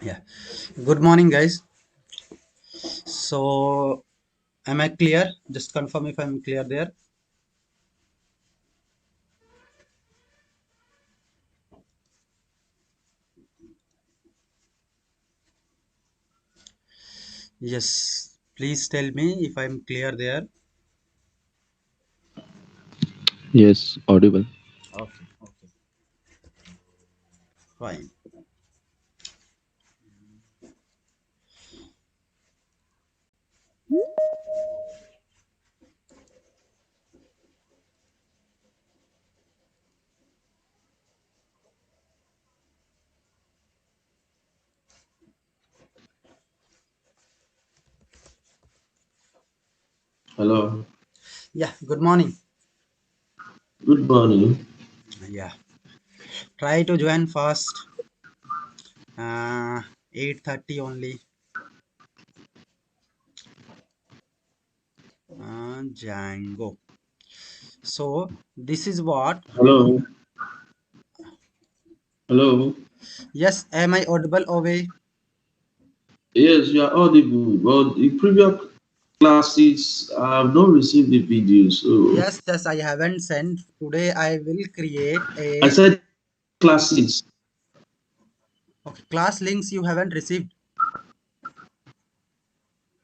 Yeah. Good morning, guys. So, am I clear? Just confirm if I'm clear there. Yes. Please tell me if I'm clear there. Yes, audible. Okay. Okay. Fine. Hello. Yeah. Good morning. Good morning. Yeah. Try to join fast. 8:30 only. Django. So, this is what. Hello. Hello. Yes. Am I audible away? Yes, you are audible. But the previous classes, I have not received the video. So Yes. Yes. I haven't sent. Today, I will create I a. said classes. Okay. Class links you haven't received.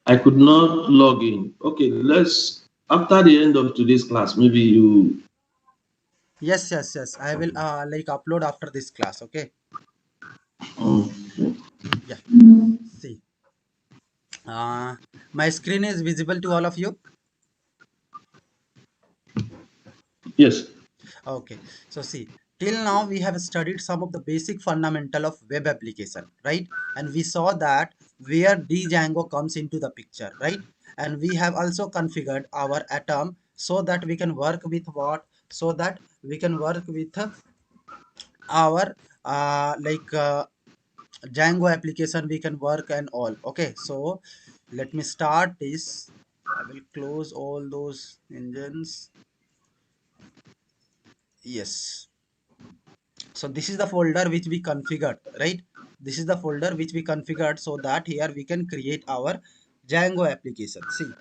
I could not log in. Okay, let's after the end of today's class, maybe you. Yes, yes, yes. I will like upload after this class. Okay. Oh, Yeah. See. Uh, my screen is visible to all of you. yes. Okay. So see, till now we have studied some of the basic fundamental of web application, right? And we saw that where Django comes into the picture, right? And we have also configured our atom so that we can work with what? So that we can work with our Django application we can work and all. Okay, so let me start this. I will close all those engines. Yes. So this is the folder which we configured, right? This is the folder which we configured so that here we can create our Django application. See,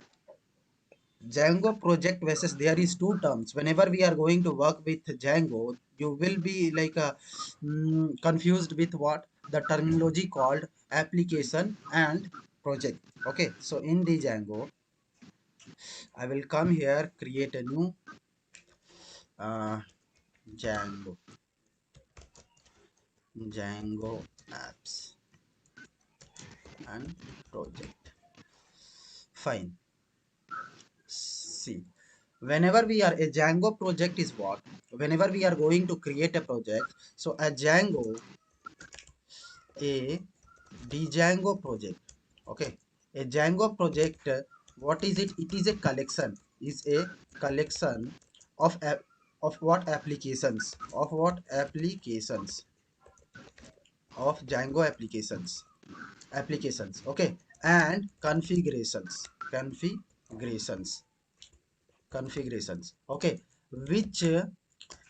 Django project versus there is two terms. Whenever we are going to work with Django, you will be like confused with what the terminology called application and project. Okay, so in the Django, I will come here, create a new uh, Django, Django apps and project. Fine. See, whenever we are a Django project is what? Whenever we are going to create a project, so a Django project. Okay, a Django project. What is it? It is a collection. Is a collection of of what applications? Of what applications? Of Django applications. Okay, and configurations. Okay, which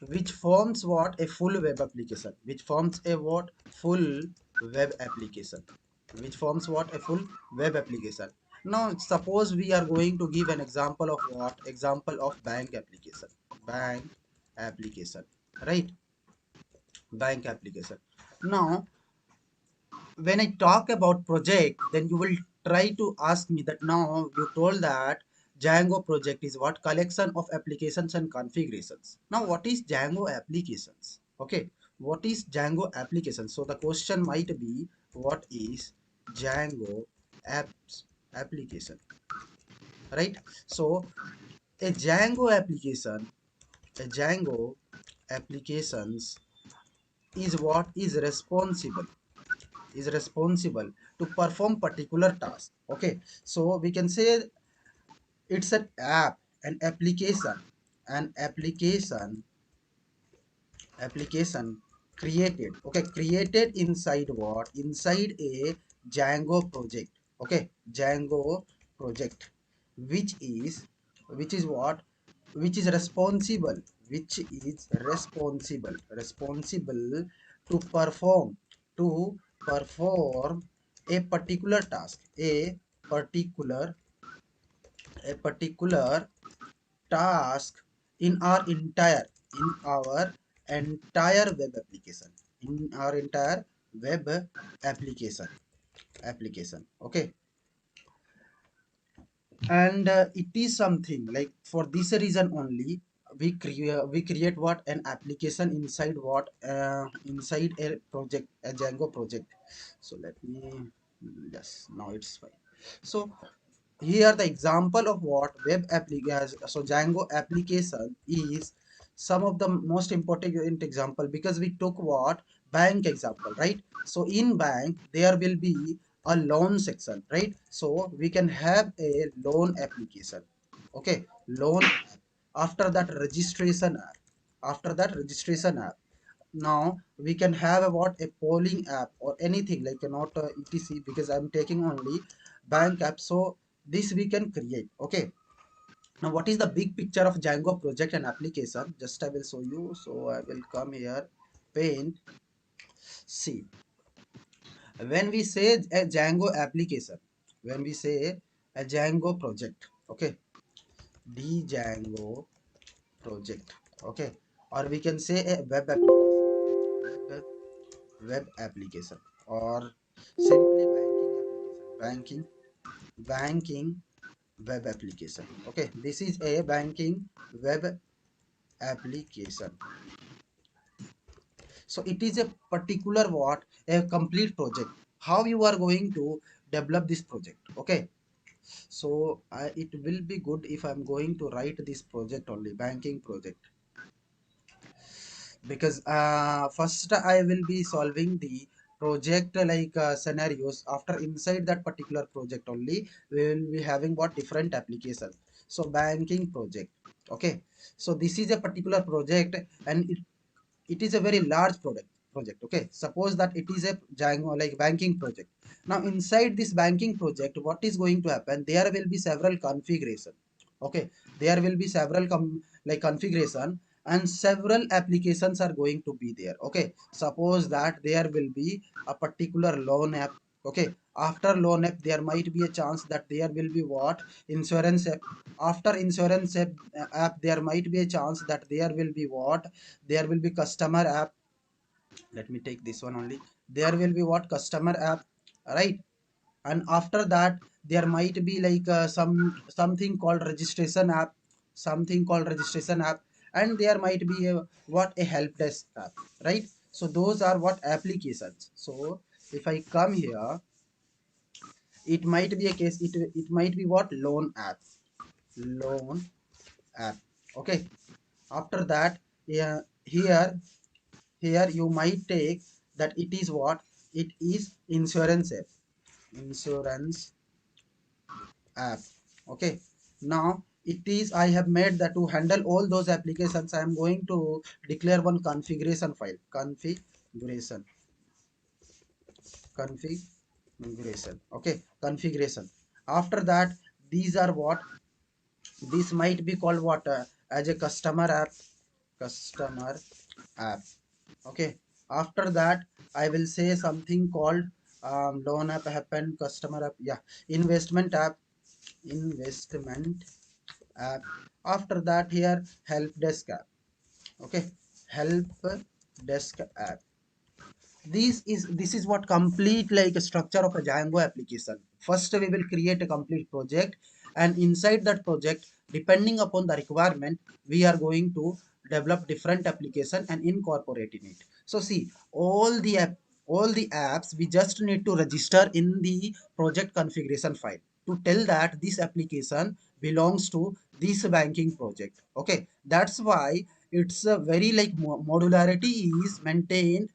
which forms what a full web application, which forms a what full web application, which forms what a full web application. Now suppose we are going to give an example of what example of bank application, right? Bank application. Now when I talk about project, then you will try to ask me that now you told that Django project is what collection of applications and configurations. Now, what is Django applications? Okay, what is Django applications? So the question might be, what is Django apps application? Right? So a Django applications is what is responsible to perform particular task. Okay, so we can say it's an app, an application created. Okay, created inside what? Inside a Django project. Okay, Django project, which is which is what? Which is responsible, responsible to perform to perform a particular task, particular a particular task in our entire web application, in our entire web application. Okay, and it is something like for this reason only we create what an application inside what inside a project, a Django project. So let me, yes, now it's fine. So here the example of what web application, so Django application is some of the most important example, because we took what bank example, right? So in bank there will be a loan section, right? So we can have a loan application. Okay, loan app. After that registration app, after that registration app, now we can have a what, a polling app or anything like not etc, because I'm taking only bank app. So this we can create. Okay, now what is the big picture of Django project and application, just I will show you. So I will come here, paint. See, when we say a Django application, when we say a Django project, okay, Django project, okay, or we can say a web application, web application, or simply banking web application. Okay, this is a banking web application. So it is a particular what, a complete project, how you are going to develop this project. Okay, so it will be good if I'm going to write this project only, banking project, because first I will be solving the project scenarios. After inside that particular project only we will be having what different applications. So banking project. Okay, so this is a particular project, and it is a very large project. Okay, suppose that it is a Django like banking project. Now inside this banking project, what is going to happen, there will be several configuration. Okay, there will be several configuration, and several applications are going to be there. Okay, suppose that there will be a particular loan app. Okay, after loan app there might be a chance that there will be what, insurance app. After insurance app there might be a chance that there will be what, there will be customer app. Let me take this one only. There will be what, customer app, right? And after that there might be something called registration app, something called registration app. And there might be a what, a help desk app, right? So those are what applications. So if I come here, it might be a case, it might be what, loan app, loan app. Okay, after that, yeah, here you might take that it is what, it is insurance app, insurance app. Okay, now it is, I have made that to handle all those applications I am going to declare one configuration file, configuration. Okay, configuration. After that, these are what, this might be called what, as a customer app. Okay, after that I will say something called loan app happen, customer app, yeah, investment app, investment app. After that, here help desk app. Okay, help desk app. This is what complete like a structure of a Django application. First we will create a complete project, and inside that project, depending upon the requirement, we are going to develop different application and incorporate in it. So see, all the apps we just need to register in the project configuration file to tell that this application belongs to this banking project. Okay, that's why it's a very like modularity is maintained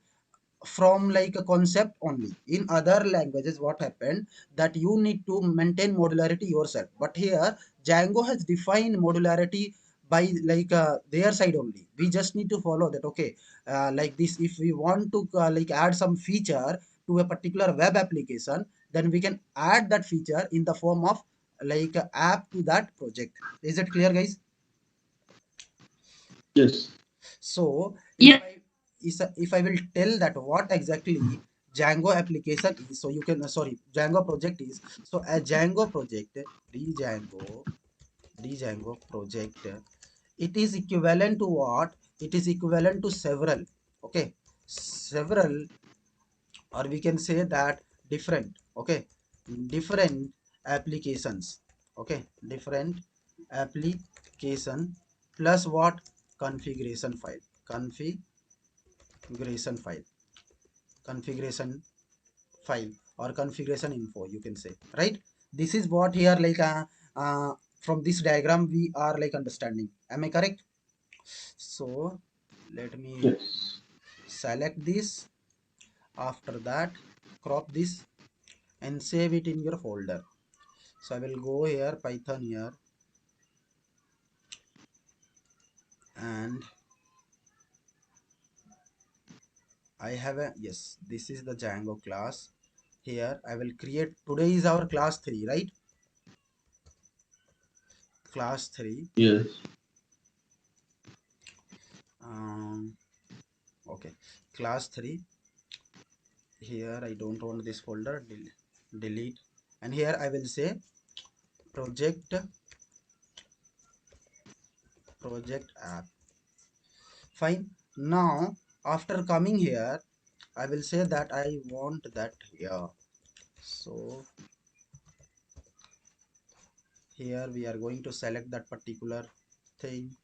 from like a concept only. In other languages what happened, that you need to maintain modularity yourself, but here Django has defined modularity by their side only. We just need to follow that. Okay, like this, if we want to add some feature to a particular web application, then we can add that feature in the form of app to that project. Is it clear, guys? Yes. So Yeah. if I will tell that what exactly Django application is, so you can sorry, Django project is, so a Django project, Django, Django project, it is equivalent to what? It is equivalent to several, okay, several, or we can say that different, okay, different applications, okay, different application plus what? Configuration file, configuration file, configuration file, or configuration info, you can say, right? This is what here like from this diagram we are like understanding. Am I correct? So let me Yes. select this. After that, crop this and save it in your folder. So I will go here, Python here, and I have a, yes, this is the Django class. Here I will create, today is our class 3, right? Class 3. Yes. um, okay, class 3. Here I don't want this folder, delete, and here I will say project, project app. Fine. Now after coming here, I will say that I want that here. So here we are going to select that particular thing.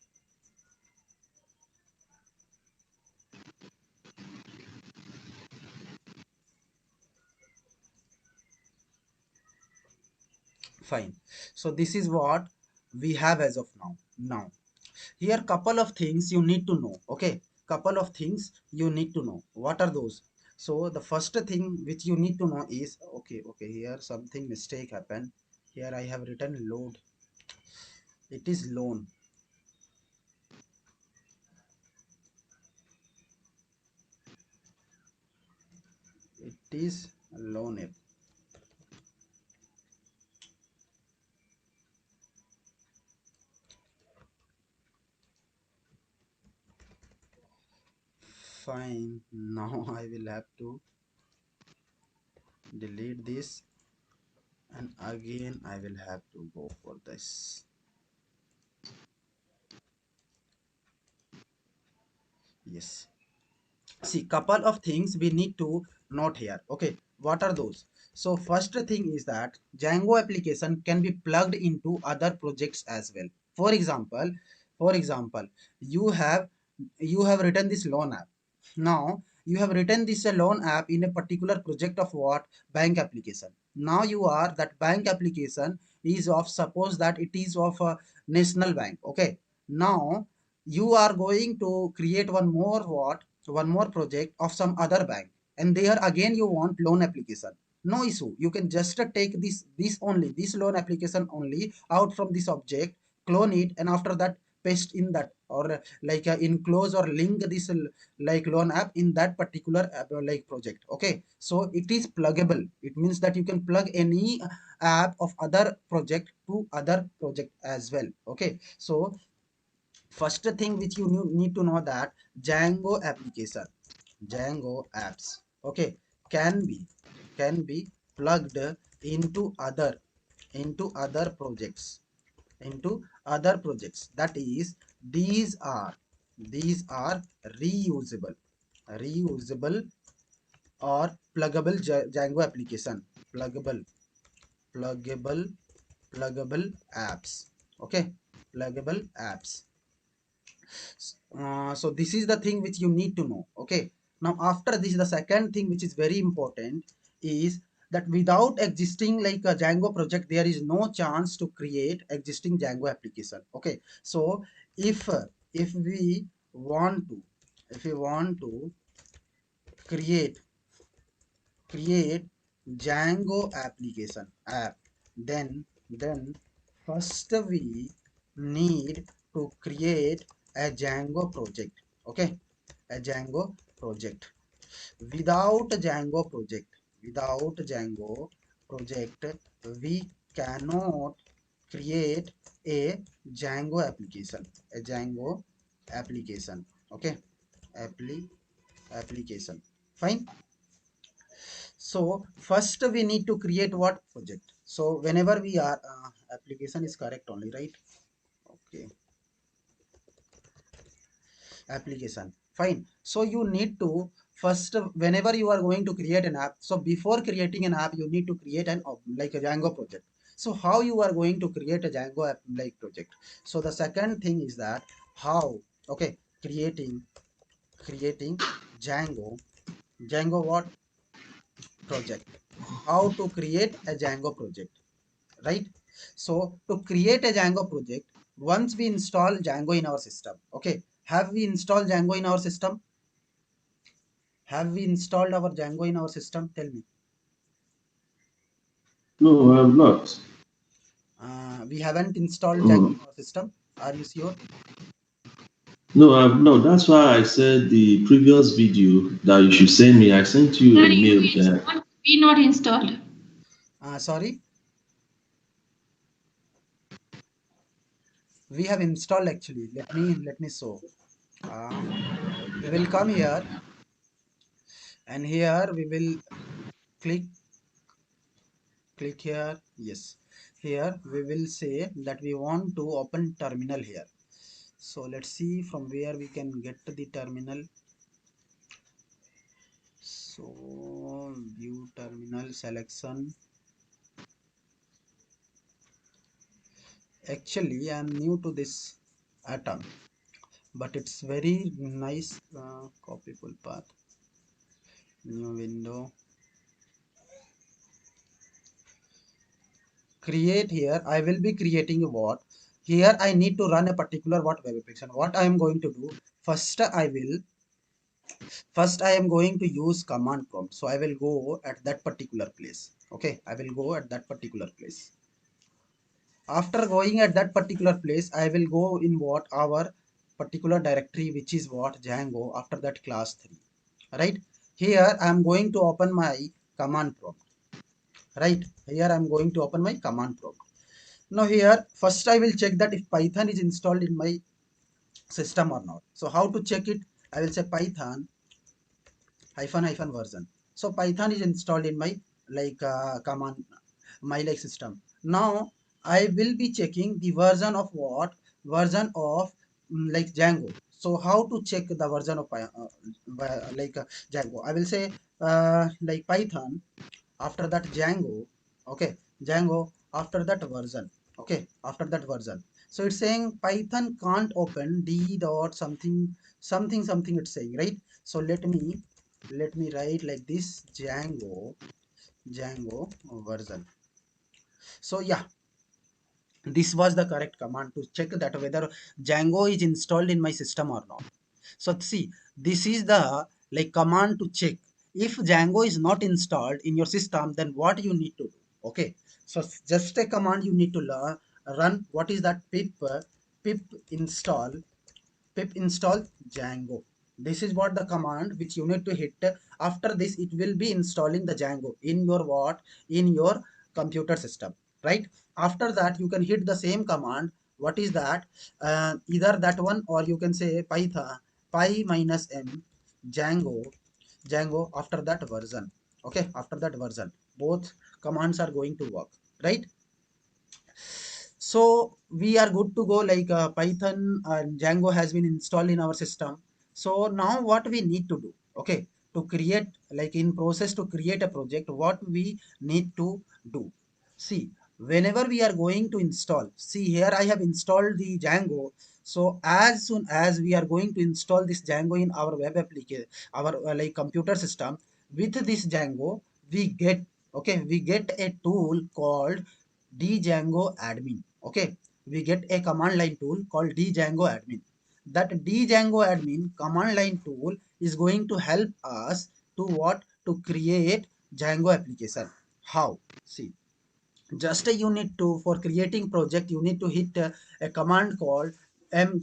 Fine. So this is what we have as of now. Now here couple of things you need to know, okay, couple of things you need to know. What are those? So the first thing which you need to know is, okay, here something mistake happened. Here I have written load, it is loan. It is loan app. Fine. Now I will have to delete this, and again I will have to go for this. Yes. See, couple of things we need to note here. Okay, what are those? So first thing is that Django application can be plugged into other projects as well. For example, for example, you have you have written this loan app. Now you have written this loan app in a particular project of what? Bank application. Now you are that bank application is of, suppose that it is of a national bank. Okay. Now you are going to create one more what? One more project of some other bank, and there again you want loan application. No issue, you can just take this only, this loan application only out from this object, clone it, and after that paste in that, or like enclose or link this like loan app in that particular like project. Okay, so it is pluggable. It means that you can plug any app of other project to other project as well. Okay, so first thing which you need to know that Django application, Django apps, okay, can be can be plugged into other projects, into other projects. That is, these are reusable, reusable or pluggable Django application, pluggable, pluggable, pluggable apps. Okay, pluggable apps. So this is the thing which you need to know. Okay, now after this, the second thing which is very important is that without existing like a Django project, there is no chance to create existing Django application. Okay, so if we want to, if we want to create create Django application app, then first we need to create a Django project. Okay, a Django project. Without Django project, without Django project, we cannot create a Django application, a Django application. Okay, application. Fine. So first we need to create what project. So whenever we are application is correct only, right? Okay, application, fine. So you need to first, whenever you are going to create an app, so before creating an app you need to create an like a Django project. So how you are going to create a Django app like project? So the second thing is that how, okay, creating Django what project, how to create a Django project, right? So to create a Django project, once we install Django in our system, okay, have we installed Django in our system? Have we installed our Django in our system? Tell me. No, I'm not. We haven't installed Django Oh, in our system. Are you sure? no, I'm not. That's why I said the previous video that you should send me. I sent you a Sorry, mail we there. installed. We not installed. Sorry, we have installed actually. Let me show. Uh, we will come here, and here we will click click here. Yes, here we will say that we want to open terminal here. So let's see from where we can get the terminal. So view terminal selection. Actually I'm new to this atom, but it's very nice. Copy full path, new window, create. Here I will be creating a what. Here I need to run a particular what web application. What I am going to do, first I am going to use command prompt. So I will go at that particular place. Okay, I will go at that particular place. After going at that particular place, I will go in what our particular directory, which is what Django, after that class 3. Right? Here I am going to open my command prompt. Right? Here I am going to open my command prompt. Now here, first I will check that if Python is installed in my system or not. So how to check it? I will say Python hyphen version. So Python is installed in my like command, my like system. Now I will be checking the version of what, version of like Django. So how to check the version of like Django? I will say like Python, after that Django. Okay, Django after that version. Okay, after that version. So it's saying Python can't open d dot something something it's saying, right? So let me write like this, Django version. So yeah, this was the correct command to check that whether Django is installed in my system or not. So see, this is the like command to check if Django is not installed in your system, then what you need to do. Okay, so just a command you need to learn, run. What is that? Pip install Django. This is what the command which you need to hit. After this, it will be installing the Django in your what, in your computer system, right? After that, you can hit the same command. What is that? Either that one, or you can say Python py minus m Django after that version. Okay, after that version, both commands are going to work, right? So we are good to go, like Python and Django has been installed in our system. So now what we need to do, okay, to create, like in process to create a project, what we need to do. See, whenever we are going to install, see here I have installed the Django. So as soon as we are going to install this Django in our web application, our like computer system, with this Django we get, okay, we get a tool called django admin. Okay, we get a command line tool called django admin. That django admin command line tool is going to help us to what, to create Django application. How? See, just you need to, for creating project you need to hit a command called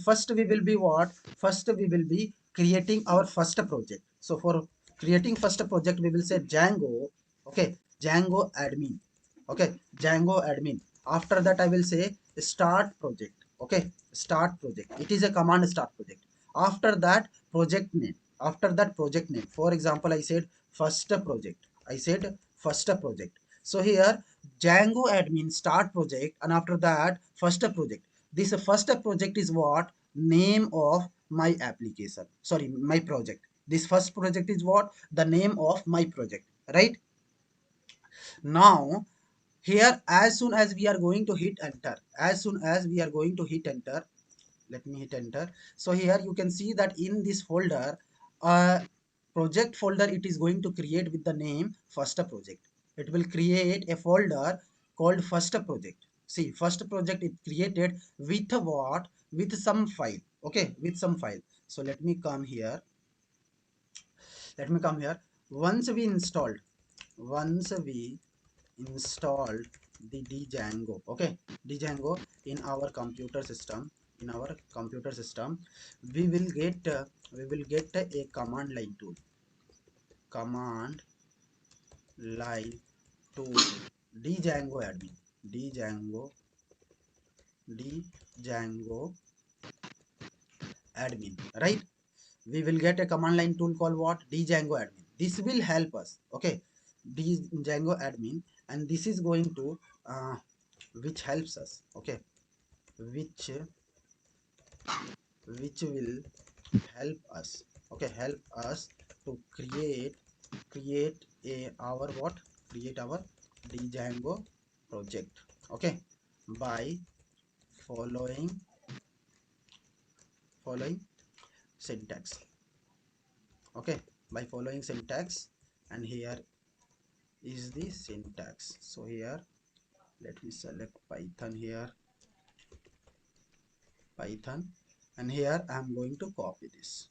first we will be what, first we will be creating our first project. So for creating first project we will say Django, okay, Django admin. Okay, Django admin. After that I will say start project. Okay, start project, it is a command, start project. After that project name, after that project name, for example I said first project. I said first project. So here Django admin start project, and after that first project. This first project is what? Name of my application. Sorry, my project. This first project is what? The name of my project, right? Now here, as soon as we are going to hit enter, as soon as we are going to hit enter, let me hit enter. So here you can see that in this folder, project folder, it is going to create with the name first project. It will create a folder called first project. See, first project it created with what? With some file. Okay, with some file. So let me come here. Let me come here. Once we installed, once we installed the Django, okay, Django in our computer system, in our computer system, we will get a command line tool, command line tool, Django admin, Django, Django admin, right? We will get a command line tool called what? Django admin. This will help us, okay, Django admin, and this is going to which helps us, okay, which will help us, okay, help us to create a our what? Create our Django project, okay, by following following syntax, okay, by following syntax. And here is the syntax. So here let me select Python here, Python, and here I am going to copy this.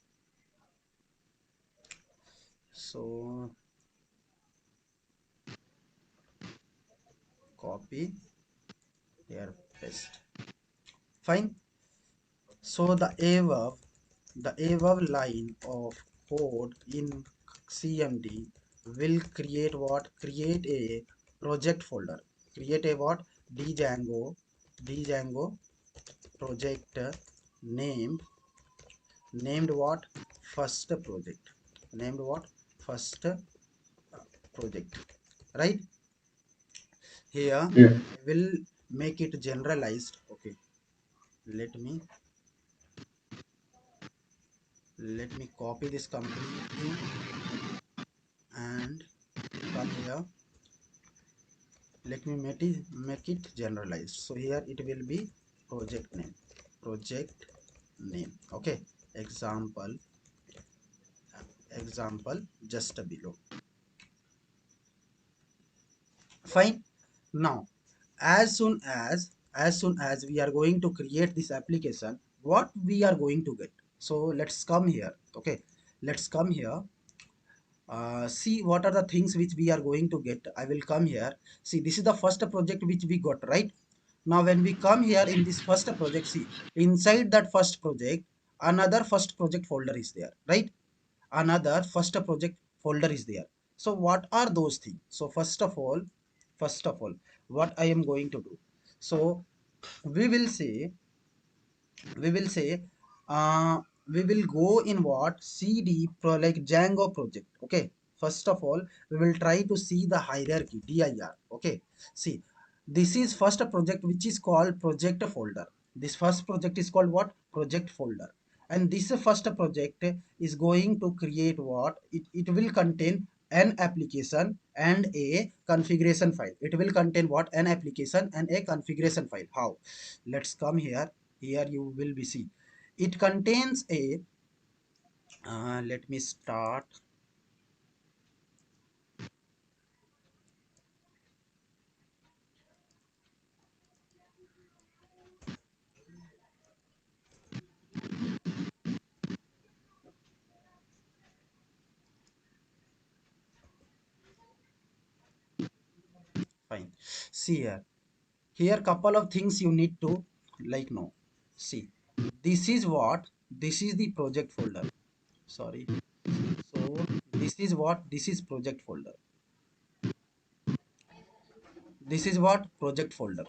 So copy here, paste. Fine. So the above line of code in CMD will create what? Create a project folder. Create a what? Django project named named what? First project. Named what? First project. Right? Here Yeah. I will make it generalized. Okay. Let me copy this completely and come here. Let me make it generalized. So here it will be project name, okay, example, example just below. Fine. Now as soon as we are going to create this application, what we are going to get? So let's come here, okay, let's come here. See what are the things which we are going to get. I will come here. See, this is the first project which we got, right? Now when we come here in this first project, see, inside that first project another first project folder is there, right? Another first project folder is there. So what are those things? So first of all, what I am going to do, so we will say we will say we will go in what? CD pro, like Django project, okay. First of all, we will try to see the hierarchy dir, okay. See, this is first project which is called project folder. This first project is called what? Project folder. And this first project is going to create what? It will contain an application and a configuration file. It will contain what? An application and a configuration file. How? Let's come here. Here you will be see, it contains a let me start. Fine. See here, here couple of things you need to like know. See, this is what? This is the project folder. Sorry. So this is what? This is project folder. This is what? Project folder.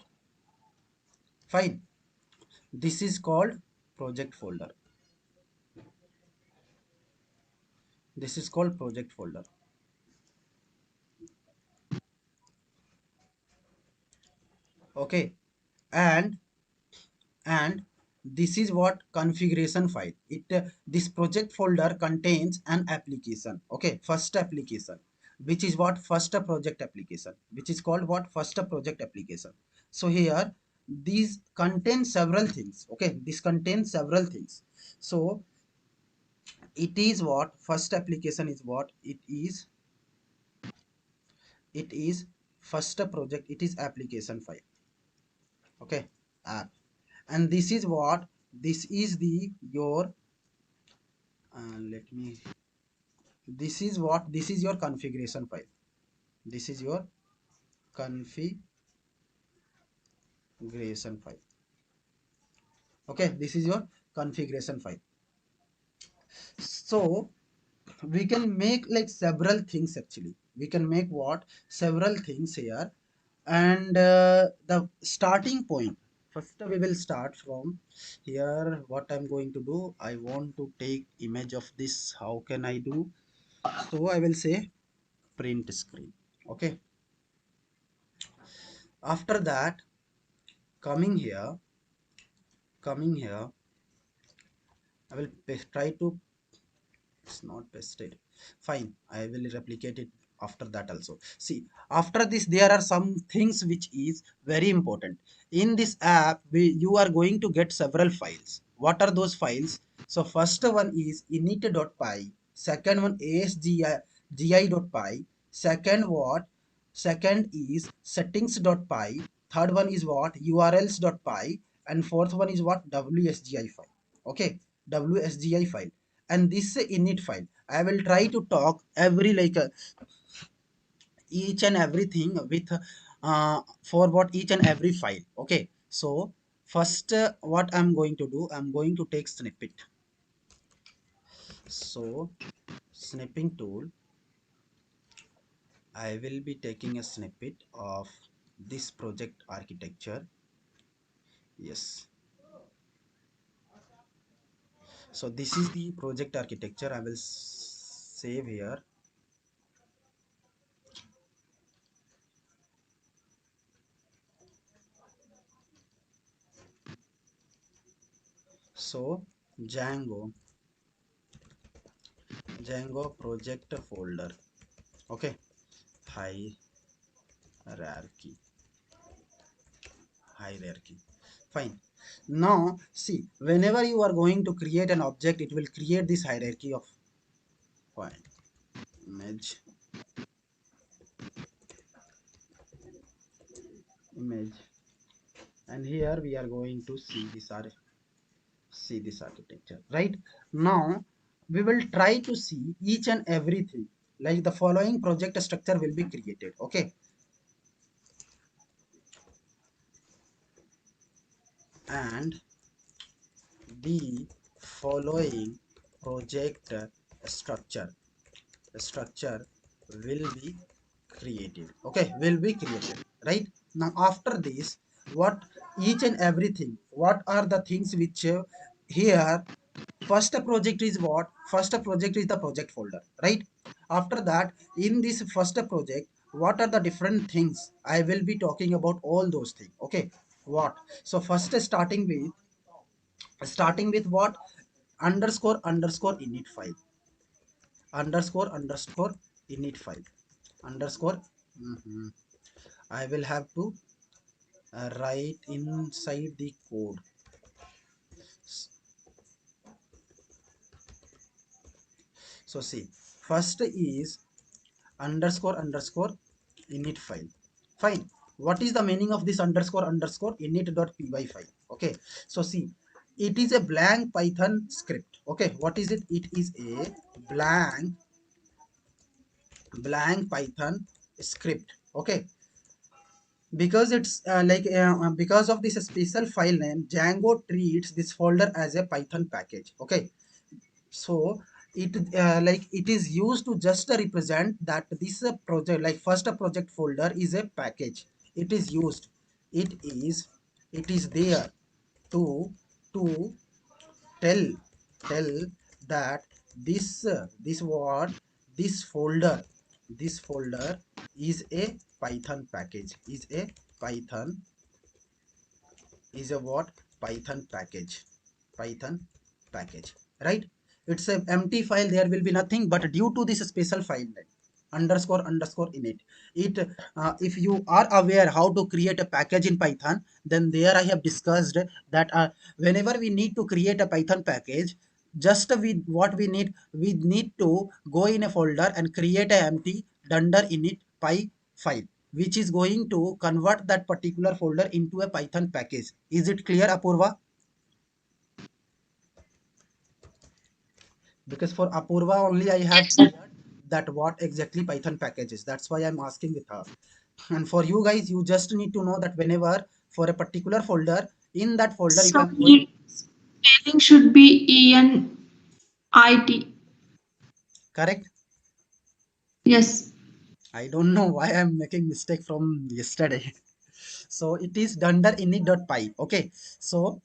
Fine. This is called project folder. This is called project folder. Okay, and and this is what configuration file. This project folder contains an application. Okay, first application, which is what first project application, which is called what first project application. So here these contain several things. Okay, this contains several things. So it is what first application is, what it is first project, it is application file. Okay, app. And this is what, this is the your let me, this is what, this is your configuration file, this is your configuration file. Okay, this is your configuration file. So we can make like several things. Actually we can make what, several things here. And the starting point, first we will start from here. What I'm going to do, I want to take image of this. How can I do? So I will say print screen. Okay, after that, coming here, coming here, I will try to, it's not pasted, fine, I will replicate it after that also. See, after this there are some things which is very important. In this app you are going to get several files. What are those files? So first one is init.py, second one asgi.py, second what, second is settings.py, third one is what, urls.py, and fourth one is what, wsgi file. Okay, wsgi file. And this init file, I will try to talk every like each and everything with for what each and every file. Okay, so first what I'm going to do, I'm going to take snippet. So snipping tool, I will be taking a snippet of this project architecture. Yes, so this is the project architecture. I will save here. So Django, Django project folder. Okay, hierarchy, hierarchy, fine. Now see, whenever you are going to create an object, it will create this hierarchy of file, image, image, and here we are going to see this see this architecture. Right now we will try to see each and everything. Like the following project structure will be created. Okay, and the following project structure will be created. Okay, will be created. Right now after this, what each and everything, what are the things which here, first project is what, first project is the project folder. Right, after that, in this first project, what are the different things, I will be talking about all those things. Okay, what, so first starting with what, underscore underscore init file, underscore underscore init file, underscore, mhm, I will have to write inside the code. So see, first is underscore underscore init file. Fine, what is the meaning of this underscore underscore init.py file? Okay, so see, it is a blank python script. Okay, what is it? It is a blank python script. Okay, because it's because of this special file name, Django treats this folder as a python package. Okay, so it it is used to just represent that this project, like first project folder is a package. It is used, it is, it is there to to tell tell that this what, this folder, this folder is a python package, is a python is a what? Python package. Python package, right? It's a empty file. There will be nothing, but due to this special file name underscore underscore init, it if you are aware how to create a package in Python, then there I have discussed that whenever we need to create a Python package, just we need to go in a folder and create a empty dunder init py file, which is going to convert that particular folder into a Python package. Is it clear, Apurva? Because for Apurva only I have Yes, sir. cleared that what exactly Python package is. That's why I'm asking with her. And for you guys, you just need to know that whenever for a particular folder, in that folder, if So I'm going, spelling should be ENIT. correct? Yes. I don't know why I'm making mistake from yesterday. So it is dunder init.py. Okay. So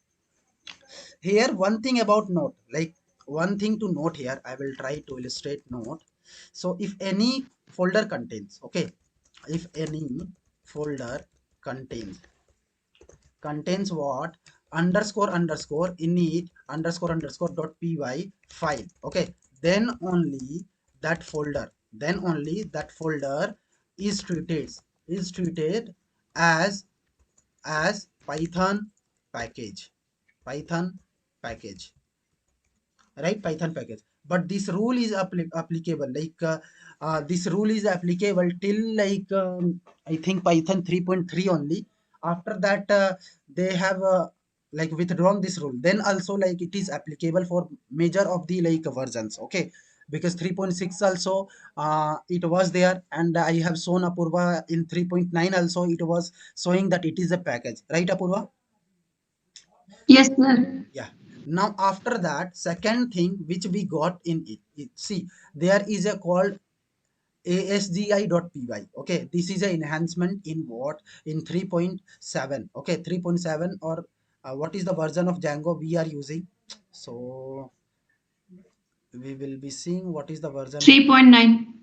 here one thing about note, like one thing to note here, I will try to illustrate note. So if any folder contains, okay, if any folder contains what? Underscore underscore init underscore underscore dot py file, okay, then only that folder is treated as Python package. Python package, right? Python package. But this rule is applicable, like this rule is applicable till like I think Python 3.3 only. After that they have like withdrawn this rule, then also like it is applicable for major of the like versions, okay? Because 3.6 also it was there, and I have shown Apurva in 3.9 also it was showing that it is a package, right, Apurva? Yes, sir. Yeah. Now after that, second thing which we got in see, there is a called asgi.py. Okay, this is an enhancement in what? In 3.7. Okay, 3.7, or what is the version of Django we are using? So we will be seeing what is the version. 3.9.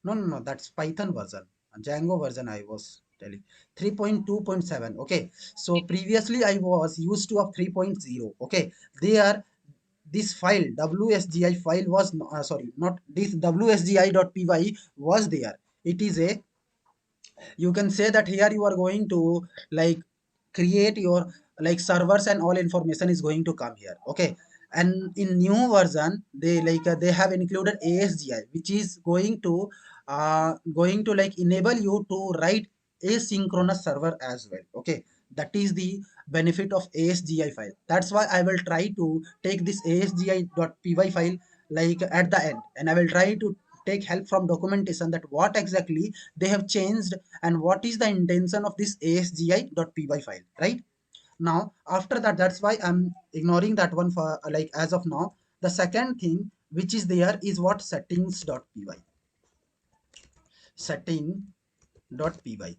No, no, no, that's Python version. Django version I was telling. 3.2.7. Okay. So previously I was used to of 3.0. Okay. There, this file, WSGI file was, sorry, not this WSGI.py was there. It is a, you can say that here you are going to like create your like servers and all information is going to come here, okay? And in new version they like they have included ASGI, which is going to like enable you to write asynchronous server as well, okay? That is the benefit of ASGI file. That's why I will try to take this asgi.py file like at the end, and I will try to take help from documentation that what exactly they have changed and what is the intention of this asgi.py file, right? Now after that, that's why I'm ignoring that one for like as of now. The second thing which is there is what? Settings.py. Setting.py,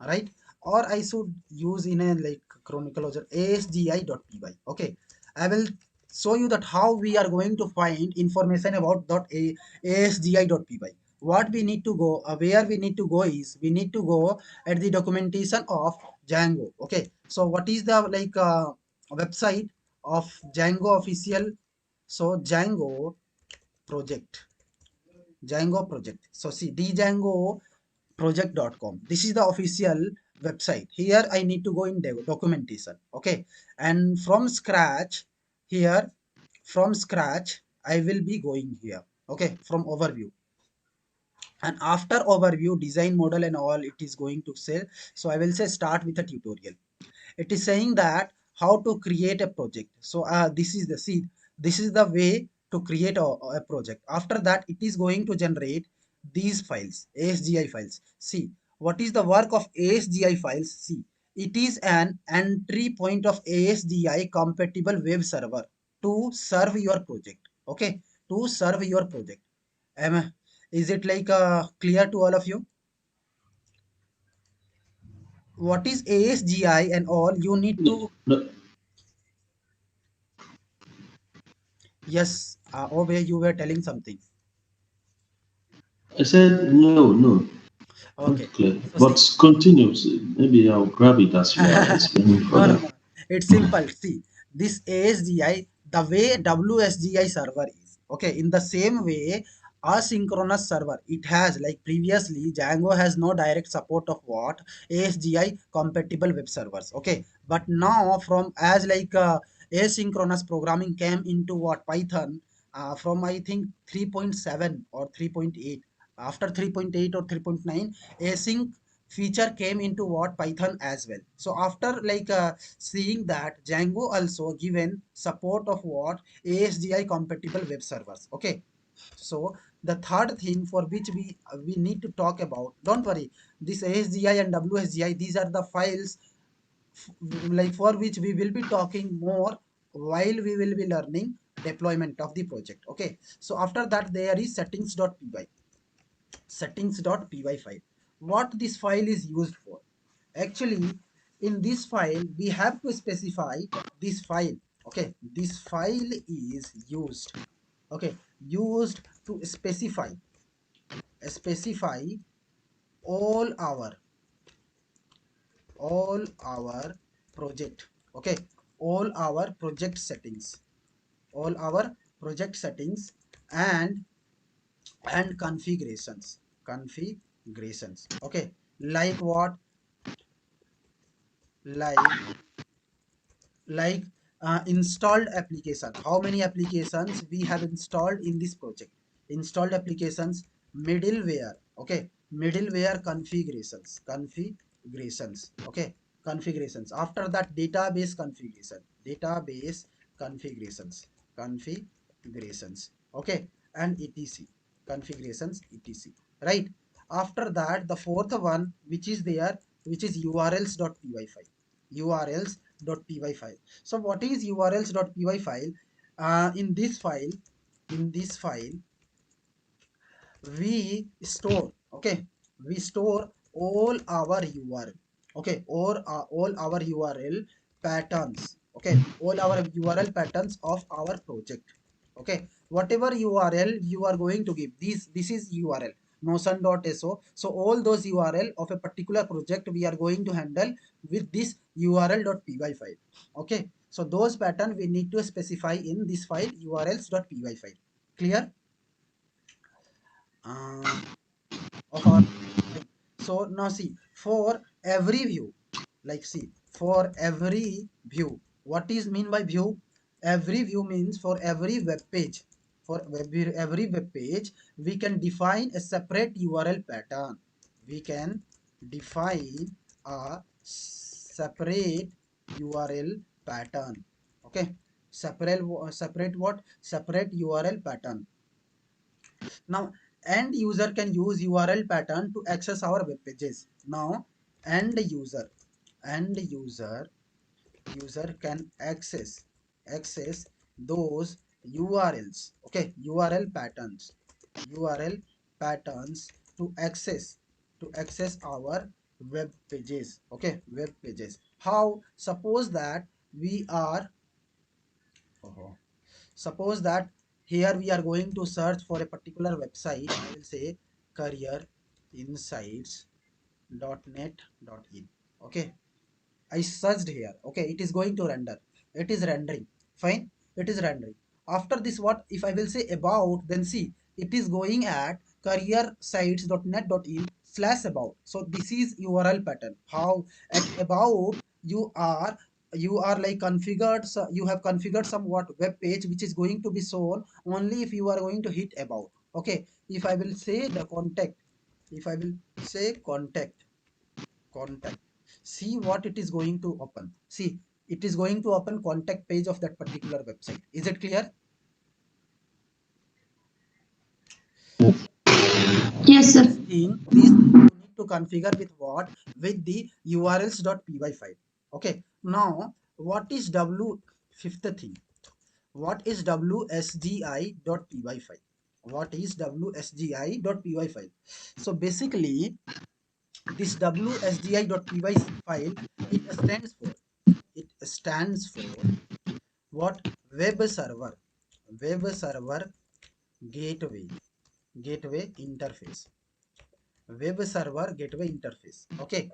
right? Or I should use in a like chronological asgi.py. Okay, I will show you that how we are going to find information about asgi.py. What we need to go, where we need to go is we need to go at the documentation of Django. Okay, so what is the like website of Django official? So project Django project. So see, django project.com. This is the official website. Here I need to go in documentation. Okay. And from scratch, here, from scratch, I will be going here. Okay. From overview. And after overview, design model and all, it is going to say. So I will say start with a tutorial. It is saying that how to create a project. So this is the seed. This is the way to create a project. After that, it is going to generate these files, asgi files. See, what is the work of asgi files? See, it is an entry point of asgi compatible web server to serve your project. Okay, to serve your project. Is it like clear to all of you? What is asgi and all? You need to. No, Yes, Obey, you were telling something. I said no, no, not Okay. clear. So But see, continue. Maybe I'll grab it as you are explaining no, no, further. no. It's simple. See, this ASGI, the way WSGI server is, okay, in the same way, asynchronous server, it has, like previously, Django has no direct support of what? ASGI compatible web servers, okay. But now, from as like asynchronous programming came into what? Python, from I think 3.7 or 3.8. After 3.8 or 3.9, async feature came into what? Python as well. So after like seeing that, Django also given support of what? ASGI compatible web servers, okay. So the third thing for which we need to talk about, don't worry, this ASGI and WSGI, these are the files like for which we will be talking more while we will be learning deployment of the project, okay. So after that, there is settings.py. Settings.py file. What this file is used for? Actually, in this file, we have to specify this file. Okay, this file is used. Okay, used to specify all our all our project. Okay, all our project settings. All our project settings and configurations, okay, like what? Like installed application, how many applications we have installed in this project? Installed applications, middleware, okay, middleware configurations, okay, configurations. After that, database configurations, okay, and etc, configurations, etc, right? After that, the fourth one which is there, which is urls.py file. urls.py file. So what is urls.py file? In this file we store, okay, we store all our url, okay, or all our url patterns, okay, all our url patterns of our project, okay. Whatever url you are going to give, this is url notion.so. So all those url of a particular project we are going to handle with this url.py file, okay. So those pattern we need to specify in this file urls.py file. Clear? uh, of our file. So now see, for every view, like see, for every view, what is mean by view? Every view means for every web page. Every web page, we can define a separate URL pattern. We can define a separate URL pattern. Okay, separate what? Separate URL pattern. Now, end user can use URL pattern to access our web pages. Now, end user, end user, user can access those URLs. Okay, URL patterns to access our web pages. Okay, web pages. How? Suppose that we are. Oh, suppose that here we are going to search for a particular website. I will say careerinsights.net.in. Okay, I searched here. Okay, it is going to render. It is rendering. Fine, it is rendering. After this, what if I will say about? Then see, it is going at careersites.net.in/about. So this is URL pattern. How? At about, you are you are like configured, so you have configured some what web page which is going to be shown only if you are going to hit about. Okay, if I will say the contact, if I will say contact, see what it is going to open. See, it is going to open contact page of that particular website. Is it clear? Yes, sir. These things you need to configure with what? With the urls.py file. Okay, now what is fifth thing, what is wsgi.py file? What is wsgi.py file? So basically, this wsgi.py file, it stands for what? Web server gateway interface. Web server gateway interface, okay.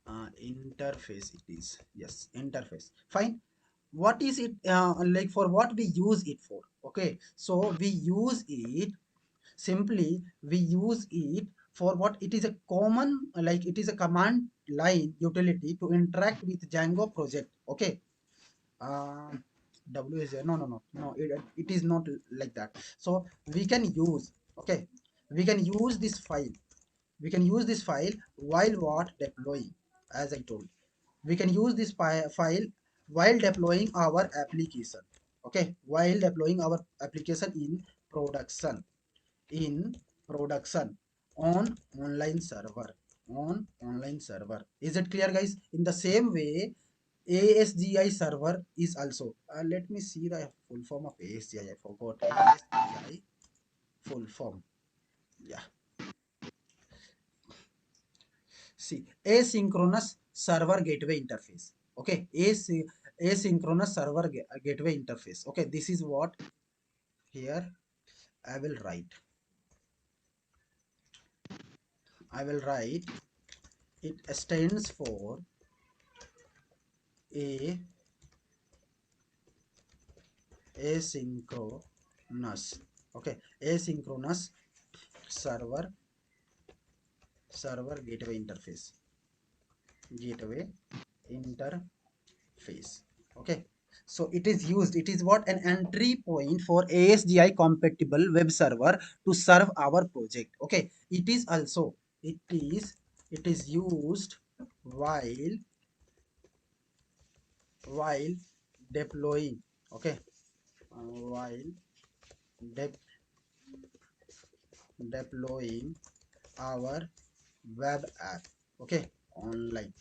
Interface it is, yes, interface. Fine. What is it, like for what we use it for? Okay, so we use it, simply we use it for what it is a common, like it is a command line utility to interact with Django project. Okay. um WSA, no, no, no, no, it is not like that. So we can use, okay, we can use this file, we can use this file while what deploying, as I told, we can use this file while deploying our application. Okay, while deploying our application production in production on online server, on online server. Is it clear, guys? In the same way, ASGI server is also, let me see the full form of ASGI. I forgot ASGI full form. Yeah, see, asynchronous server gateway interface. Okay, asynchronous server gateway interface. Okay, this is what here I will write. I will write it stands for a asynchronous. Okay, asynchronous server gateway interface. Gateway interface. Okay, so it is used, it is what, an entry point for ASGI compatible web server to serve our project. Okay, it is also, it is used while while deploying. Okay, while de- deploying our web app. Okay, online.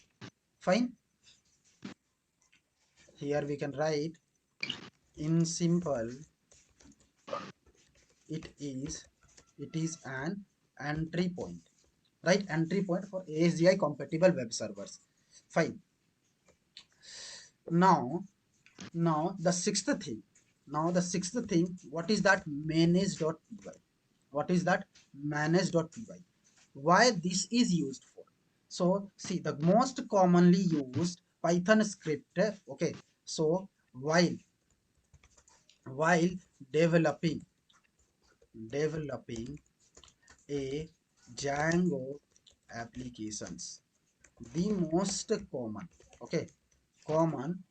Fine. Here we can write in simple, it is, it is an entry point, right? Entry point for ASGI compatible web servers. Fine. Now, the sixth thing. Now the sixth thing, what is that? Manage.py. What is that? Manage.py. Why this is used for? So see, the most commonly used Python script. Okay. So while developing a Django applications, the most common, okay, common,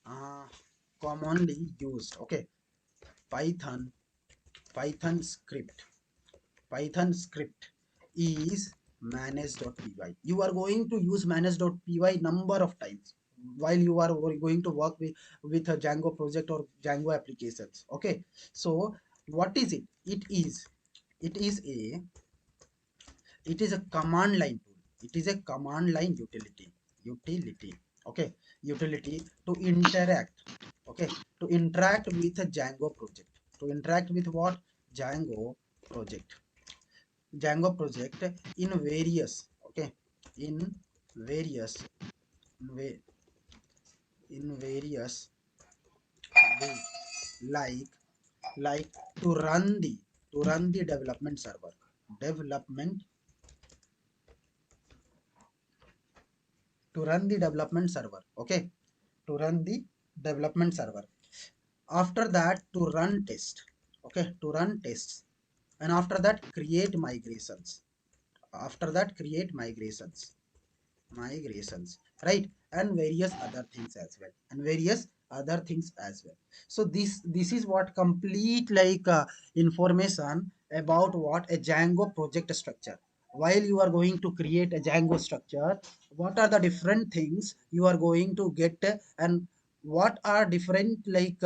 uh, commonly used, okay, python python script is manage.py. You are going to use manage.py number of times while you are going to work with a Django project or Django applications. Okay, so what is it? It is a, it is a command line tool. It is a command line utility. Okay, utility to interact, okay, to interact with a Django project, to interact with what? Django project. Django project in various, okay, in various way, in various way, like like to run the development server, development, to run the development server. Okay, to run the development server. After that, to run test. Okay, to run tests. And after that, create migrations. After that, create migrations, right? And various other things as well, and various other things as well. So this is what complete, like, information about what a Django project structure. While you are going to create a Django structure, what are the different things you are going to get, and what are different, like,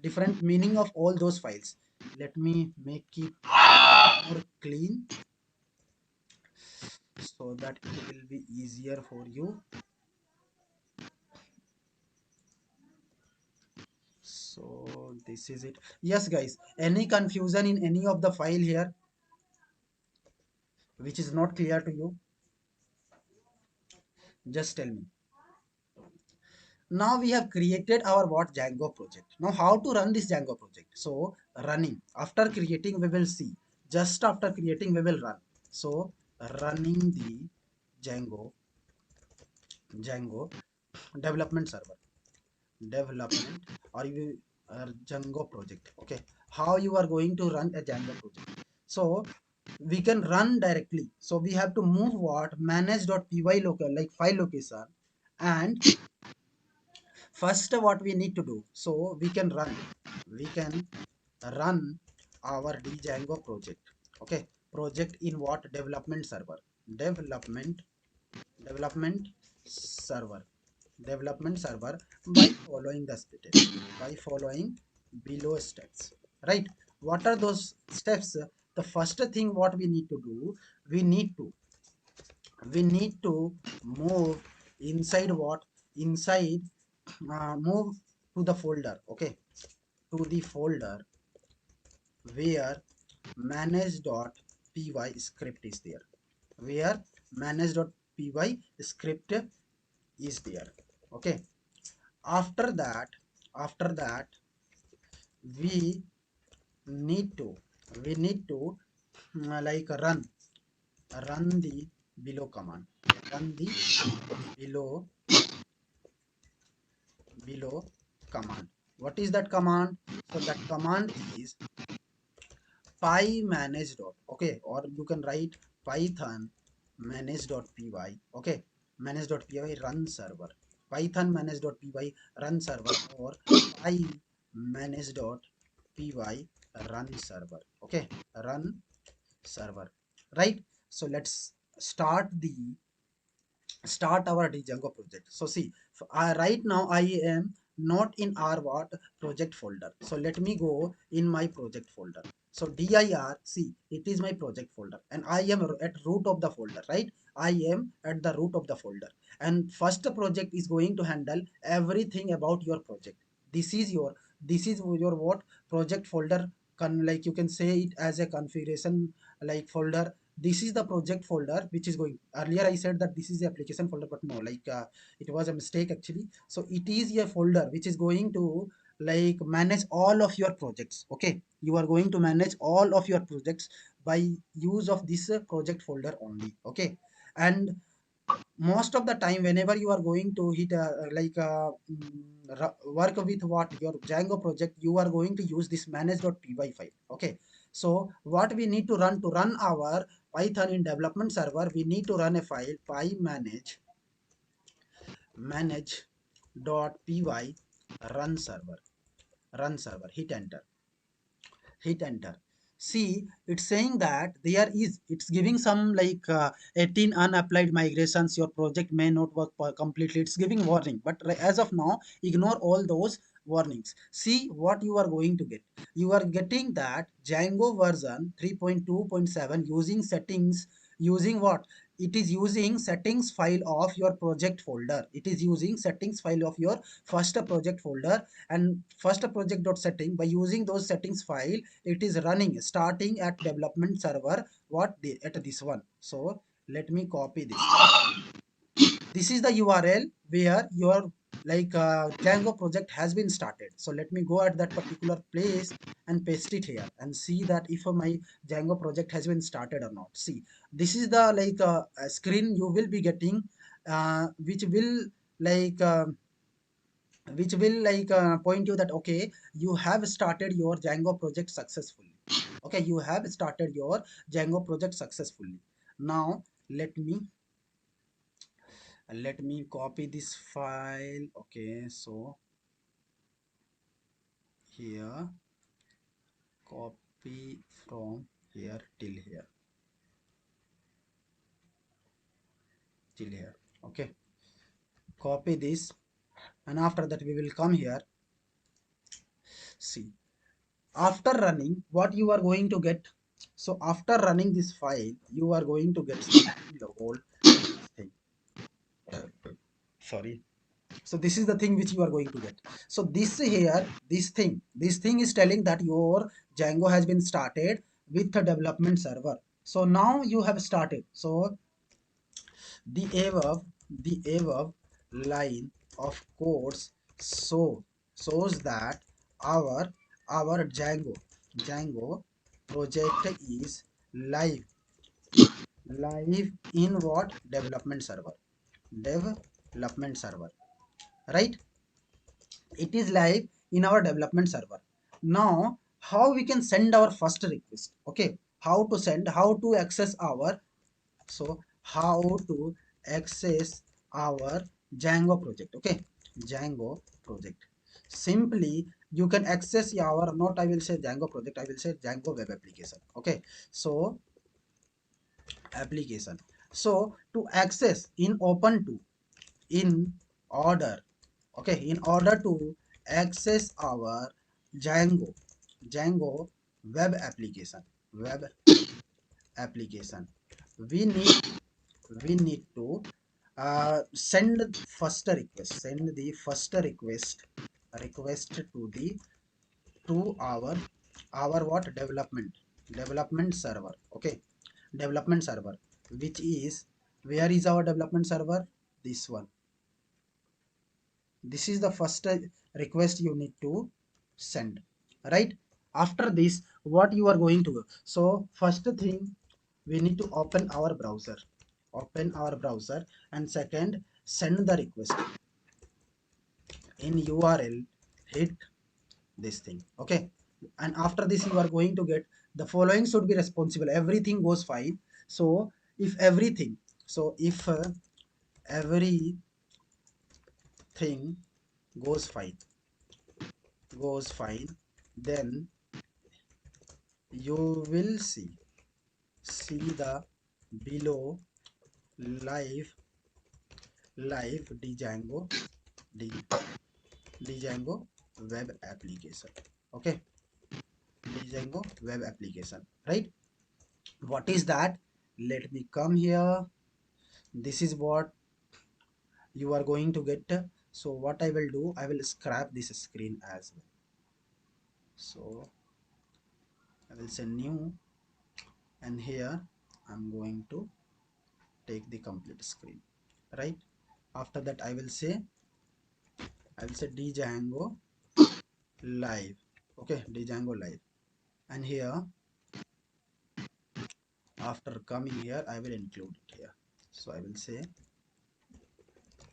different meaning of all those files. Let me make it more clean so that it will be easier for you. So this is it. Yes, guys, any confusion in any of the file here which is not clear to you, just tell me. Now we have created our what? Django project. Now how to run this Django project? So running, after creating we will see, just after creating we will run. So running the Django development server, development, or you Django project. Okay, how you are going to run a Django project? So we can run directly. So we have to move what manage.py local like file location, and first what we need to do, so we can run our Django project. Okay, project in what development server, development development server, development server, by following the steps, by following below steps, right? What are those steps? The first thing what we need to do, we need to we need to move inside what, inside move to the folder. Okay, to the folder where manage.py script is there, where manage.py script is there. Okay, after that, after that we need to like run the below command, run the below below command. What is that command? So that command is py manage dot, okay, or you can write python manage.py. Okay, manage.py run server, python manage.py run server, or py manage.py run server. Okay, run server, right? So let's start the start our Django project. So see, right now I am not in our what project folder. So let me go in my project folder. So dir, see, it is my project folder, and I am at root of the folder, right? I am at the root of the folder, and first project is going to handle everything about your project. This is your, this is your what project folder. Like you can say it as a configuration like folder. This is the project folder which is going, earlier I said that this is the application folder, but no, like it was a mistake actually. So it is a folder which is going to like manage all of your projects. Okay, you are going to manage all of your projects by use of this project folder only. Okay, and most of the time whenever you are going to hit work with what your Django project, you are going to use this manage.py file. Okay, so what we need to run our Python in development server, we need to run a file py manage.py run server, hit enter, hit enter. See, it's saying that there is, it's giving some like 18 unapplied migrations, your project may not work completely, it's giving warning, but as of now ignore all those warnings. See what you are going to get, you are getting that Django version 3.2.7 using settings, using what, it is using settings file of your project folder, it is using settings file of your first project folder, and first project dot setting, by using those settings file it is running starting at development server, what the, at this one. So let me copy this, this is the URL where your like Django project has been started. So let me go at that particular place and paste it here and see that if my Django project has been started or not. See, this is the like screen you will be getting, which will like point you that okay, you have started your Django project successfully. Okay, you have started your Django project successfully. Now let me copy this file. Okay, so here, copy from here till here. Okay, copy this, and after that we will come here. See, after running what you are going to get, so after running this file you are going to get the whole thing. Sorry, so this is the thing which you are going to get. So this here, this thing is telling that your Django has been started with the development server. So now you have started. So the above line of codes so shows that our Django project is live live in what? Development server. Development server, right? It is live in our development server. Now how we can send our first request? Okay, how to send, how to access our, so how to access our Django project? Okay, Django project. Simply you can access our, not I will say Django project, I will say Django web application. Okay, so application. So to access in open to, in order, okay, in order to access our Django web application, we need to send first request, send the first request to the, to our what? Development server. Okay, development server, which is, where is our development server? This one. This is the first request you need to send, right? After this, what you are going to do? So first thing, we need to open our browser, and second, send the request. In URL, hit this thing. Okay, and after this you are going to get the following should be responsible, everything goes fine. So if everything, so if everything goes fine, then you will see the below live Django, D, Django web application. Okay, Django web application, right? What is that? Let me come here. This is what you are going to get. So what I will do, I will scrap this screen as well. So I will say new, and here I'm going to take the complete screen, right? After that I will say Django live. Okay, Django live, and here after coming here I will include it here. So I will say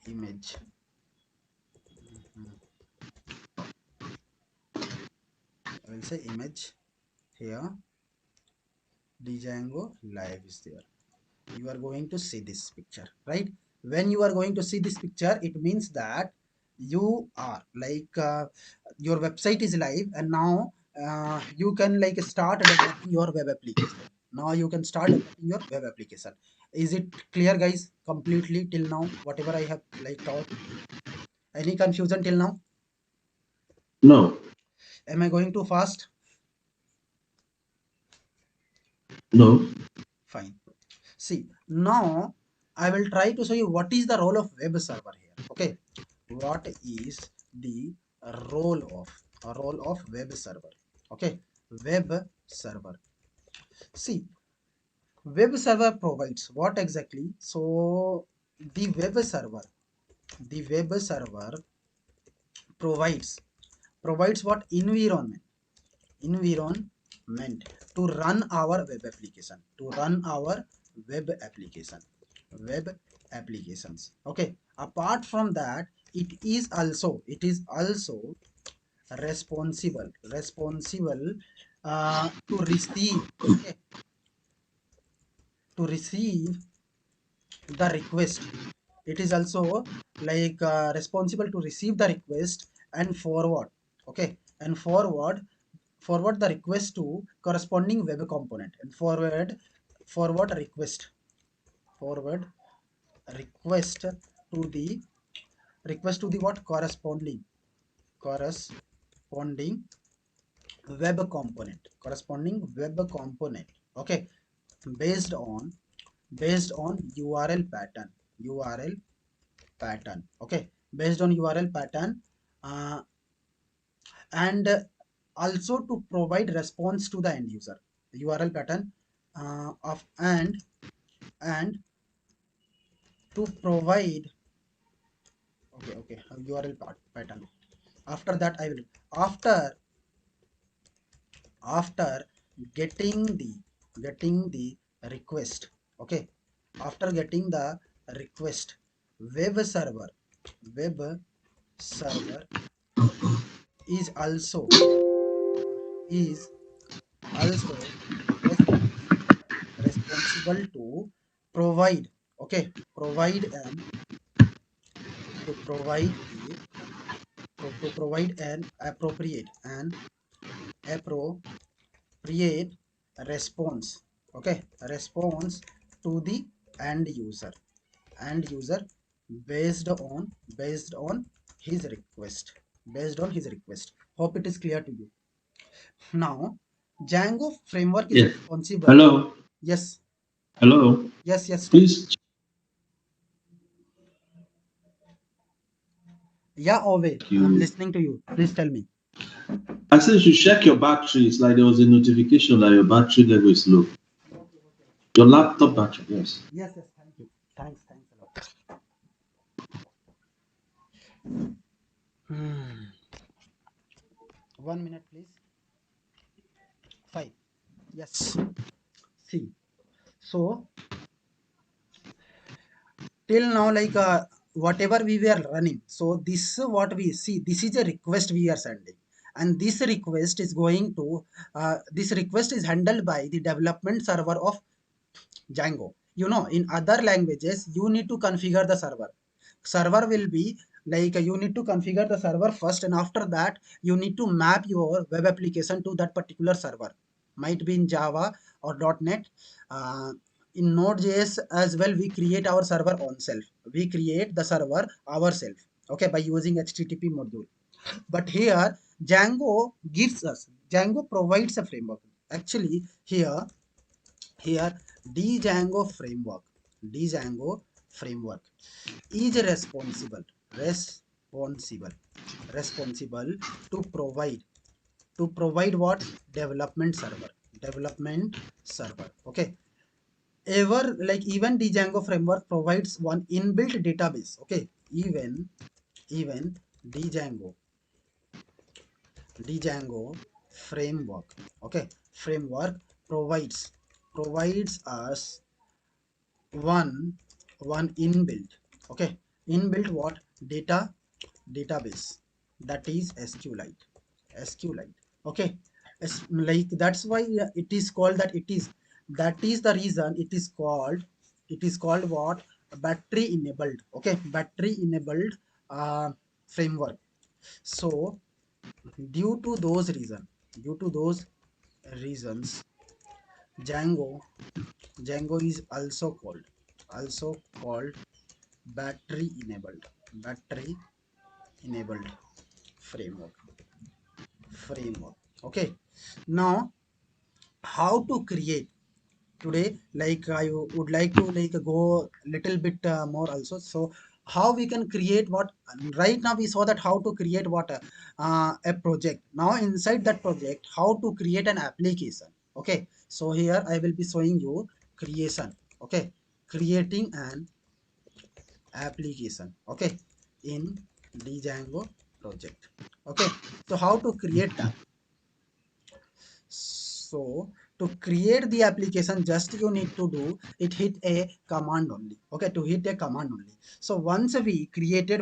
image. I will say image here. Django live is there. You are going to see this picture, right? When you are going to see this picture, it means that you are like your website is live, and now you can like start developing your web application. Now you can start developing your web application. Is it clear, guys? Completely till now, whatever I have like taught. Any confusion till now? No, Am I going too fast? no. Fine. See, now I will try to show you what is the role of web server here. Okay, what is the role of web server? Okay, web server. See, web server provides what exactly? So the web server provides what? Environment to run our web application web applications. Okay, apart from that, it is also responsible to receive, okay, to receive the request. It is also like responsible to receive the request and forward, okay, and forward the request to corresponding web component, and forward request to the what? Corresponding web component, okay, based on url pattern, okay, based on url pattern, uh, and also to provide response to the end user url pattern, of and to provide, okay, url pattern. After that I will, after after getting the request, Okay, after getting the request, web server web server is also responsible to provide, okay, provide an to provide a to provide an appropriate response, okay, response to the end user end user based on his request Hope it is clear to you now. Django framework is Yes. responsible. Hello. Yes, Hello. yes, tell me. Please Yeah, Ove, check I'm you. listening to you. Please tell me. I said you should check your battery. It's like there was a notification that your battery level is low. Your laptop battery, yes. Yes, thank you. Thanks a lot. 1 minute, please. 5. Yes. See. So till now, like whatever we were running. So this what we see. This is a request we are sending, and this request is handled by the development server of Django. In other languages, you need to configure the server. Server will be like you need to configure the server first, and after that, you need to map your web application to that particular server. Might be in Java or .NET. Uh, in Node.js as well, we create our server on self. We create the server ourselves, okay, by using HTTP module. But here, Django provides a framework. Actually, here Django framework is responsible responsible to provide what development server, okay. Even Django framework provides one inbuilt database, okay. Even Django Django framework, okay, framework provides us one one inbuilt, okay, inbuilt what database, that is SQLite, okay. Like that's why it is called that is the reason it is called what, battery enabled, okay, battery enabled framework. So due to those reasons, Django Django is also called battery enabled framework. Okay. Now, how to create today? Like I would like to like go little bit more also. So how we can create what? Right now we saw that how to create what, a project. Now inside that project, how to create an application. Okay. So here I will be showing you creation. Okay, creating an application, okay, in Django project, okay. So how to create that? So to create the application, just you need to do it, hit a command only, okay, to hit a command only. So once we created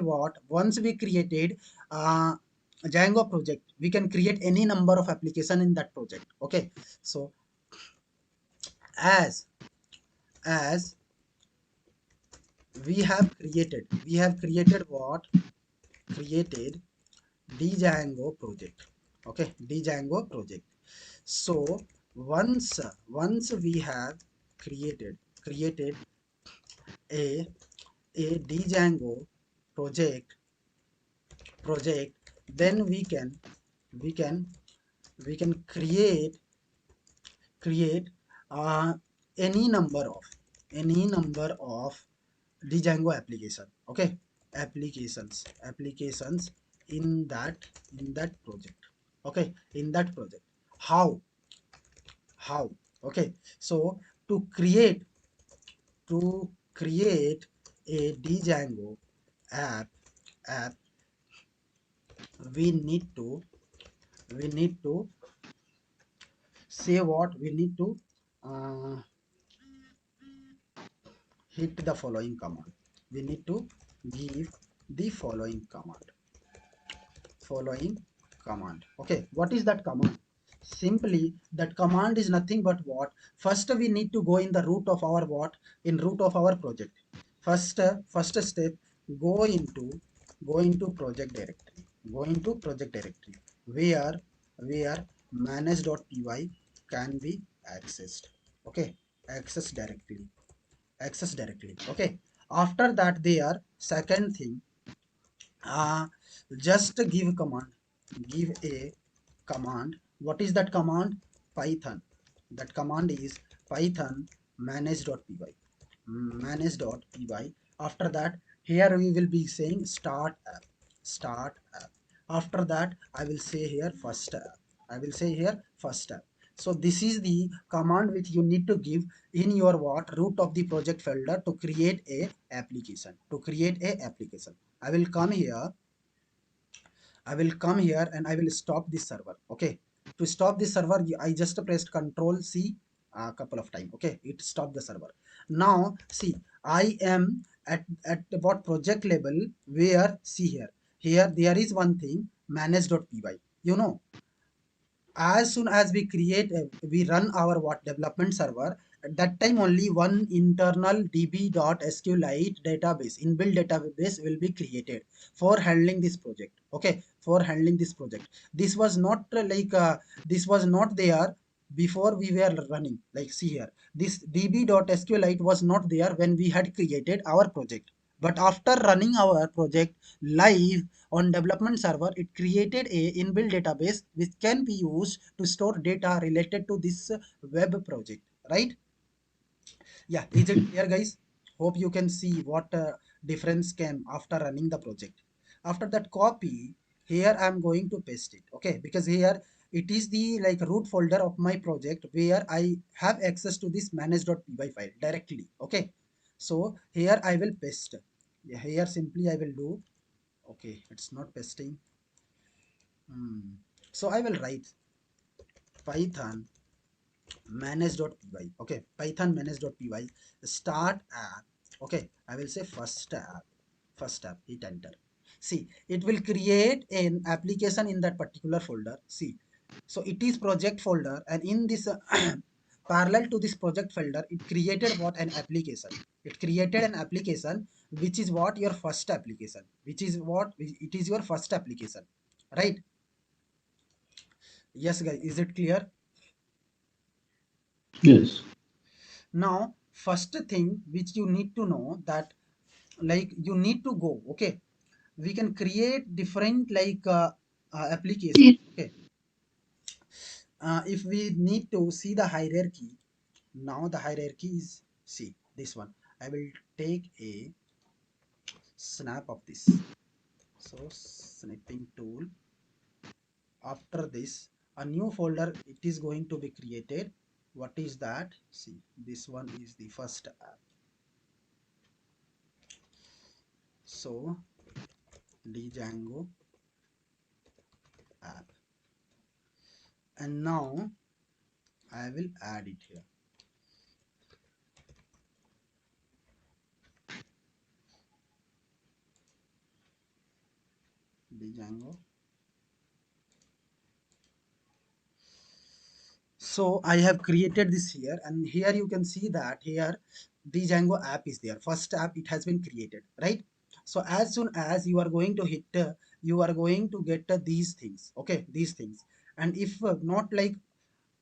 Django project, we can create any number of application in that project, okay. So as as we have created what, created Django project, okay, Django project. So once we have created a Django project, then we can we can create uh, any number of Django application, okay, applications in that project, okay, in that project. How how okay. So to create a Django app, we need to we need to say what we need to uh, hit the following command. We need to give the following command. Okay, what is that command? Simply that command is nothing but what? First we need to go in the root of our what? In root of our project. First step, go into project directory. Go into project directory where manage.py can be accessed. Okay, access directly. Okay, after that, there second thing, uh, just give a command. What is that command? Python. That command is python manage.py. Manage.py. After that, here we will be saying start app. After that, I will say here first app. So this is the command which you need to give in your what? Root of the project folder to create a application. I will come here. And I will stop this server. Okay. To stop this server, I just pressed Control C a couple of times. Okay. It stopped the server. Now, see, I am at what project level where, see here. Here, there is one thing, manage.py. You know, as soon as we run our what development server, at that time only one internal db.sqlite database, inbuilt database will be created for handling this project. Okay, for handling this project. This was not this was not there before we were running. Like, see here, this db.sqlite was not there when we had created our project. But after running our project live on development server, it created a inbuilt database which can be used to store data related to this web project, right? Yeah, is it clear, guys? Hope you can see what difference came after running the project. After that, copy. Here I'm going to paste it. Okay, because here it is the like root folder of my project where I have access to this manage.py file directly. Okay, so here I will paste. Yeah, here simply I will do. Okay, it's not pasting. So I will write python manage.py. Okay, python manage.py start app. Okay, I will say first app, hit enter. See, it will create an application in that particular folder. See, so it is project folder, and in this parallel to this project folder, it created what? An application. It created an application which is what? Your first application. Which is what? It is your first application, right? Yes, guys, is it clear? Yes. Now, first thing which you need to know, that like you need to go. Okay, we can create different application. Yes. Okay, if we need to see the hierarchy, now the hierarchy is, see this one. I will take a snap of this. So snipping tool. After this, a new folder it is going to be created. What is that? See, this one is the first app. So Django app, and now I will add it here. Django. So I have created this here, and here you can see that here the Django app is there. First app it has been created, right? So as soon as you are going to hit, you are going to get these things. Okay, these things. And if not, like,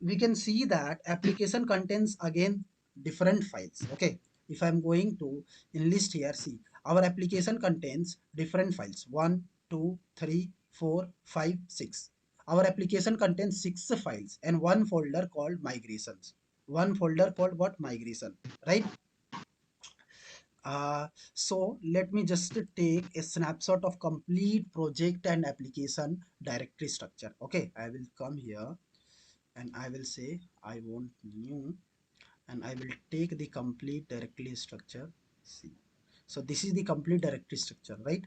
we can see that application contains again different files. Okay, if I'm going to enlist here, see, our application contains different files: 1 2 3 4 5 6. Our application contains 6 files and one folder called migrations. One folder called what? Migration, right? So let me just take a snapshot of complete project and application directory structure. Okay, I will come here and I will say I want new, and I will take the complete directory structure. See, so this is the complete directory structure, right?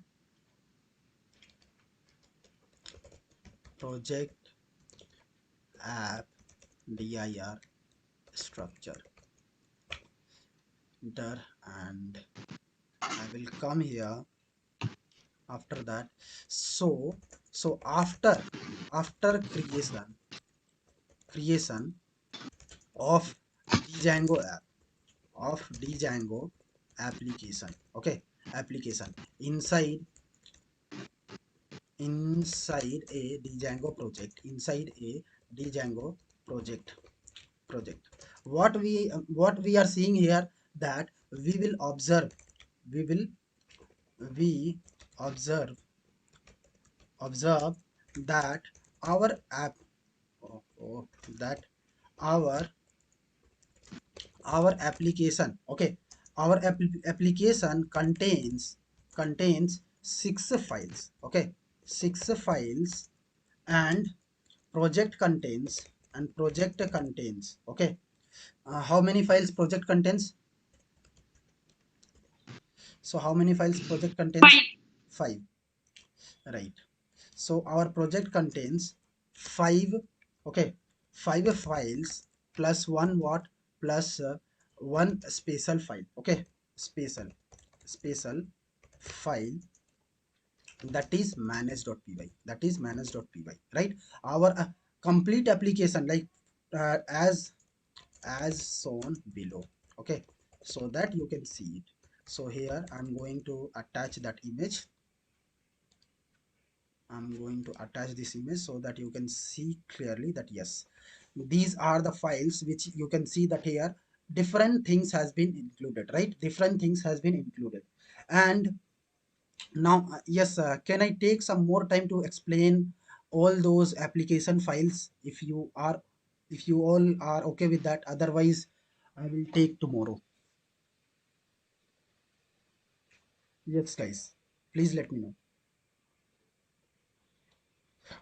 Project app dir structure. enter, and I will come here after that. So after creation of Django app, of Django application, okay, application inside a Django project. What we are seeing here, that we will observe we will we observe that our app that our application, okay, our application contains 6 files, okay, 6 files, and project contains, okay, how many files project contains? So how many files project contains? Five. 5, right? So our project contains 5, okay, 5 files plus one what, plus one special file, okay, special file, that is manage.py, right? Our complete application, like as shown below, okay, so that you can see it. So here I'm going to attach that image. I'm going to attach this image so that you can see clearly that yes, these are the files which you can see that here different things has been included, right? Different things has been included. And now, yes, can I take some more time to explain all those application files, if you all are okay with that? Otherwise, I will take tomorrow. Yes, guys, please let me know.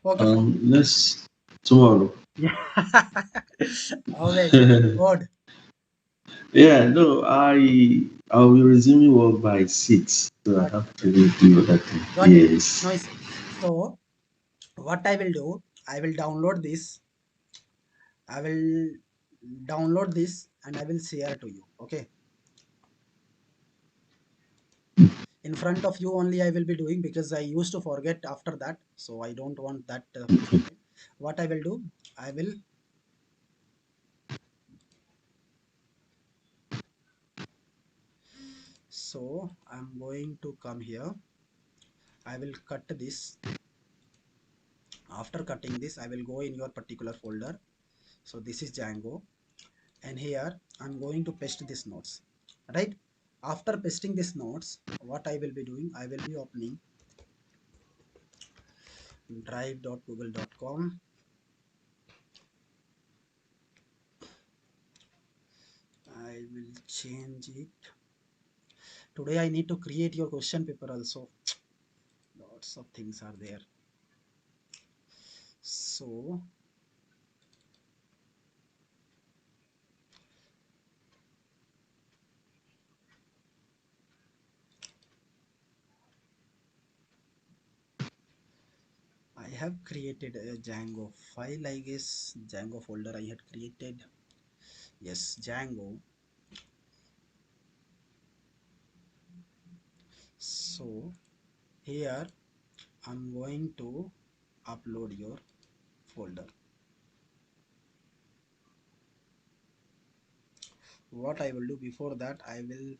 Okay, so Let's tomorrow. yeah, always good. Yeah, no, I'll be resuming work by 6, so I Got it, have got to it, do other thing. got it. Yes. Nice. So what I will do, I will download this. I will download this and I will share to you. Okay. In front of you only I will be doing, because I used to forget after that. So I don't want that to happen. What I will do, I will, so I'm going to come here. I will cut this. After cutting this, I will go in your particular folder. So this is Django, and here I'm going to paste these notes, right? After pasting these notes, what I will be doing, I will be opening drive.google.com. I will change it. Today I need to create your question paper also. Lots of things are there. So I have created a Django file, I guess. Django folder I had created. Yes, Django. So here I'm going to upload your folder. What I will do before that, I will